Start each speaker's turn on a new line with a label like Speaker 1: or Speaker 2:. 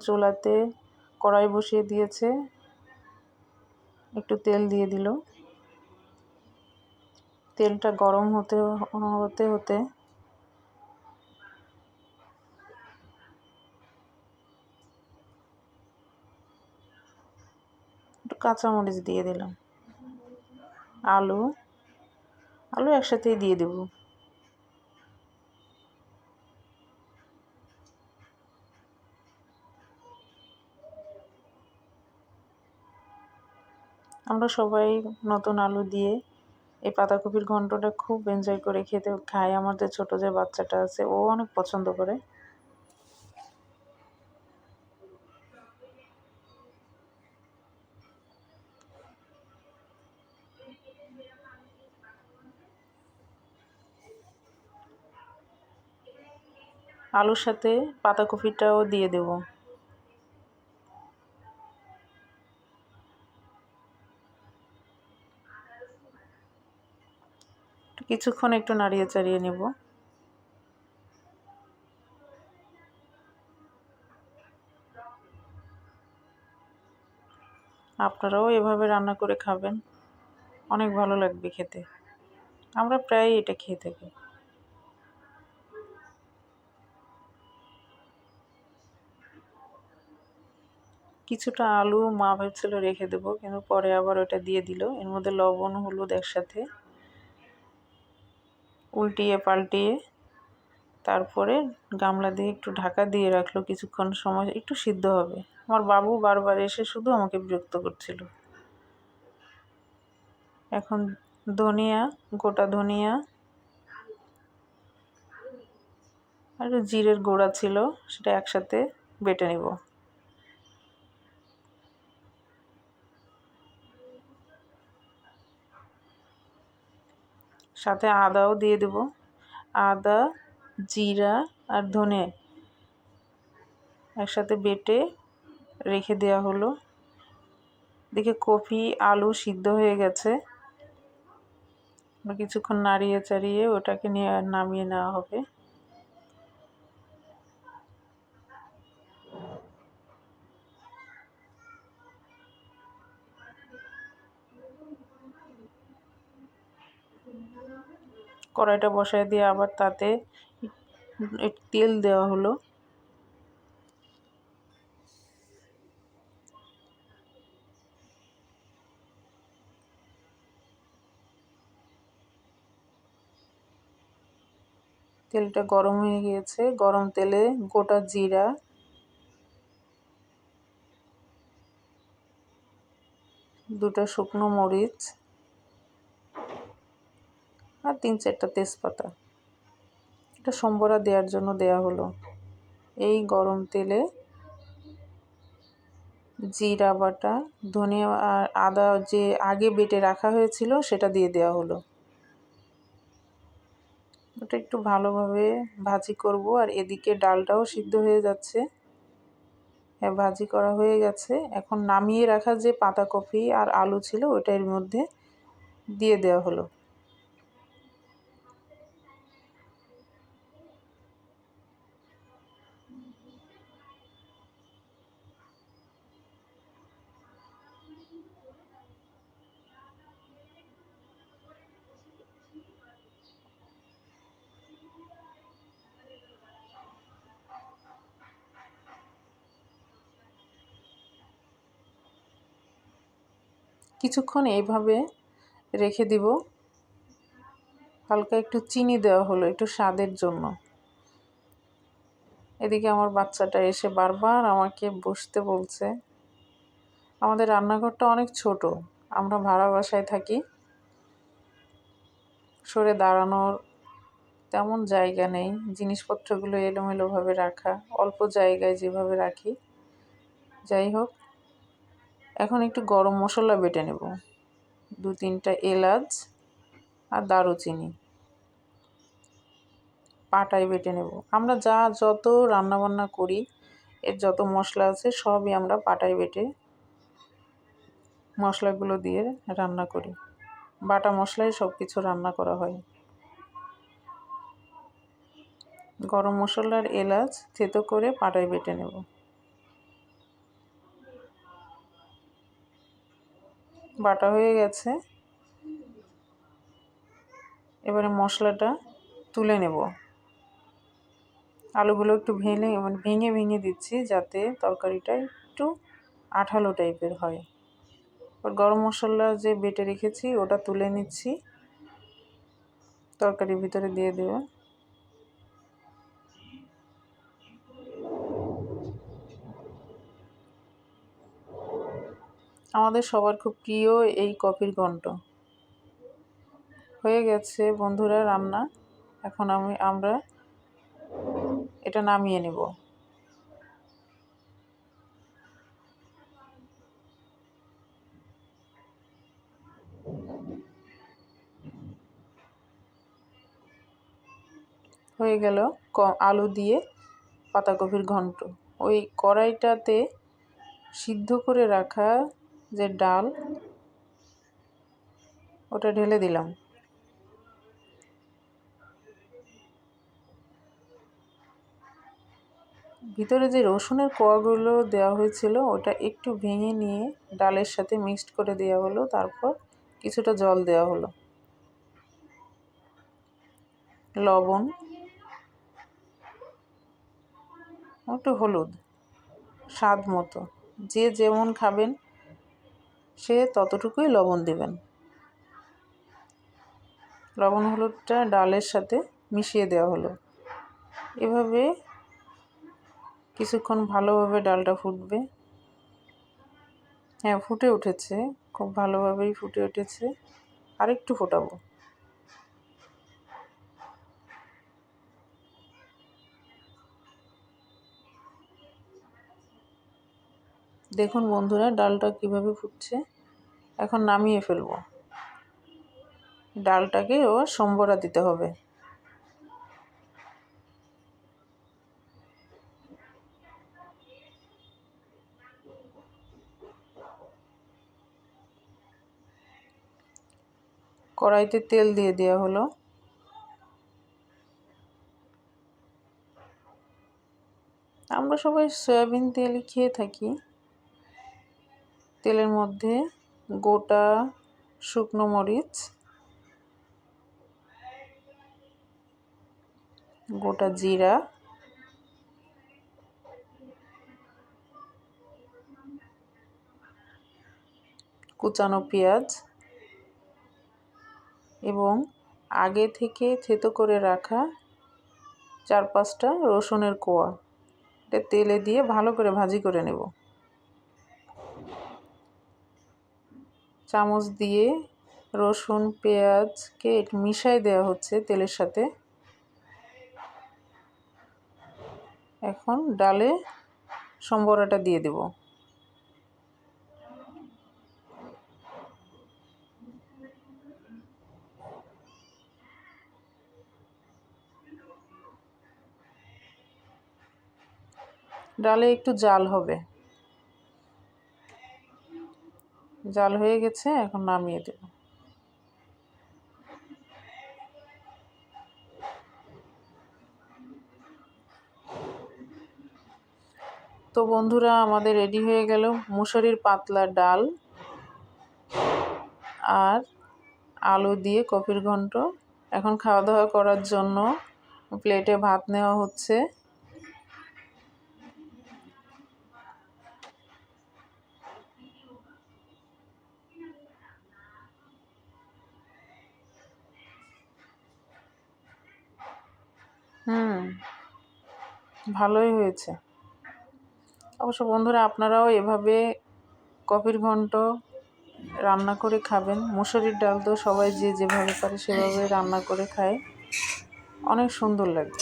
Speaker 1: চুলাতে কড়াই বসিয়ে দিয়েছে, একটু তেল দিয়ে দিল। তেলটা গরম হতে হতে হতে একটু কাঁচামরিচ দিয়ে দিলাম। আলু একসাথেই দিয়ে দেব। আমরা সবাই নতুন আলু দিয়ে এই পাতাকপির ঘন্টটা খুব এনজয় করে খেতে খাই। আমাদের ছোট যে বাচ্চাটা আছে ও অনেক পছন্দ করে। আলুর সাথে পাতাকপিটাও দিয়ে দেব। কিছুক্ষণ একটু নাড়িয়ে চাড়িয়ে নেব। আপনারাও এভাবে রান্না করে খাবেন, অনেক ভালো লাগবে খেতে। আমরা প্রায়ই এটা খেয়ে থাকি। কিছুটা আলু মা ভেবেছিল রেখে দেবো, কিন্তু পরে আবার ওটা দিয়ে দিল। এর মধ্যে লবণ হলুদ একসাথে উল্টিয়ে পাল্টিয়ে তারপরে গামলা দিয়ে একটু ঢাকা দিয়ে রাখলো। কিছুক্ষণ সময় একটু সিদ্ধ হবে। আমার বাবু বারবার এসে শুধু আমাকে বিরক্ত করছিল। এখন ধনিয়া, গোটা ধনিয়া আর জিরের গুঁড়া ছিল, সেটা একসাথে বেটে নেব। সাথে আদাও দিয়ে দেব। আদা, জিরা আর ধনে একসাথে বেটে রেখে দেওয়া হলো। দেখে কপি আলু সিদ্ধ হয়ে গেছে। কিছুক্ষণ নাড়িয়ে চাড়িয়ে ওটাকে নিয়ে নামিয়ে নেওয়া হবে। কড়াইটা বসায় দিয়ে আবার তাতে একটু তেল দেওয়া হলো। তেলটা গরম হয়ে গিয়েছে। গরম তেলে গোটা জিরা, দুটো শুকনো মরিচ আর 3-4টা তেজপাতা, এটা সম্বরা দেওয়ার জন্য দেয়া হলো। এই গরম তেলে জিরা বাটা, ধনিয়া আর আদা যে আগে বেটে রাখা হয়েছিল সেটা দিয়ে দেওয়া হলো। ওটা একটু ভালোভাবে ভাজি করব। আর এদিকে ডালটাও সিদ্ধ হয়ে যাচ্ছে। হ্যাঁ, ভাজি করা হয়ে গেছে। এখন নামিয়ে রাখা যে পাতাকপি আর আলু ছিল ওটা এর মধ্যে দিয়ে দেওয়া হলো। কিছুক্ষণ এইভাবে রেখে দিব। হালকা একটু চিনি দেওয়া হলো একটু স্বাদের জন্য। এদিকে আমার বাচ্চাটা এসে বারবার আমাকে বসতে বলছে। আমাদের রান্নাঘরটা অনেক ছোট, আমরা ভাড়া বাসায় থাকি। সরে দাঁড়ানোর তেমন জায়গা নেই, জিনিসপত্রগুলো এলোমেলোভাবে রাখা, অল্প জায়গায় যেভাবে রাখি। যাই হোক, এখন একটু গরম মশলা বেটে নেব। 2-3টা এলাচ আর দারুচিনি পাটায় বেটে নেব। আমরা যত রান্নাবান্না করি এর যত মশলা আছে সবই আমরা পাটায় বেটে মশলাগুলো দিয়ে রান্না করি। বাটা মশলায় সব কিছু রান্না করা হয়। গরম মশলার এলাচ থেতো করে পাটায় বেটে নেব। বাটা হয়ে গেছে। এবারে মশলাটা তুলে নেব। আলুগুলো একটু ভেঙে ভেঙে দিচ্ছি যাতে তরকারিটা একটু আঠালো টাইপের হয়। আর গরম মশলা যে বেটে রেখেছি ওটা তুলে নিচ্ছি, তরকারির ভিতরে দিয়ে দেব। আমাদের সবার খুব প্রিয় এই কপির ঘন্ট হয়ে গেছে বন্ধুরা রান্না। এখন আমরা এটা নামিয়ে নেব। হয়ে গেল আলু দিয়ে পাতাকপির ঘন্ট। ওই কড়াইটাতে সিদ্ধ করে রাখা যে ডাল ওটা ঢেলে দিলাম। ভিতরে যে রসুনের কোয়াগুলো দেওয়া হয়েছিল ওটা একটু ভেঙে নিয়ে ডালের সাথে মিক্সড করে দেওয়া হলো। তারপর কিছুটা জল দেওয়া হলো, লবণ, একটু হলুদ স্বাদ মতো। যে যেমন খাবেন সে ততটুকুই লবণ দেবেন। লবণ হলুদটা ডালের সাথে মিশিয়ে দেওয়া হলো। এভাবে কিছুক্ষণ ভালোভাবে ডালটা ফুটবে। হ্যাঁ, ফুটে উঠেছে, খুব ভালোভাবেই ফুটে উঠেছে। আরেকটু ফোটাবো। দেখুন বন্ধুরা ডালটা কিভাবে ফুটছে। এখন নামিয়ে ফেলবো। ডালটাকেও সম্বরা দিতে হবে। কড়াইতে তেল দিয়ে দেওয়া হলো। আমরা সবাই সয়াবিন তেলই খেয়ে থাকি। তেলের মধ্যে গোটা শুকনো মরিচ, গোটা জিরা, কুচানো পেঁয়াজ এবং আগে থেকে থেতো করে রাখা 4-5টা রসুনের কোয়া এটা তেলে দিয়ে ভালো করে ভাজি করে নেব। চামচ দিয়ে রসুন পেঁয়াজকে মিশাই দেওয়া হচ্ছে তেলের সাথে। এখন ডালে সম্বরাটা দিয়ে দেব। ডালে একটু জাল হবে। জাল হয়ে গেছে, এখন নামিয়ে দেব। তো বন্ধুরা আমাদের রেডি হয়ে গেল মুসুরির পাতলা ডাল আর আলু দিয়ে কপির ঘন্ট। এখন খাওয়া দাওয়া করার জন্য প্লেটে ভাত নেওয়া হচ্ছে। ভালোই হয়েছে। অবশ্য বন্ধুরা আপনারাও এভাবে কপির ঘন্ট রান্না করে খাবেন। মুসুরির ডাল তো সবাই যে যেভাবে পারে সেভাবে রান্না করে খায়, অনেক সুন্দর লাগে।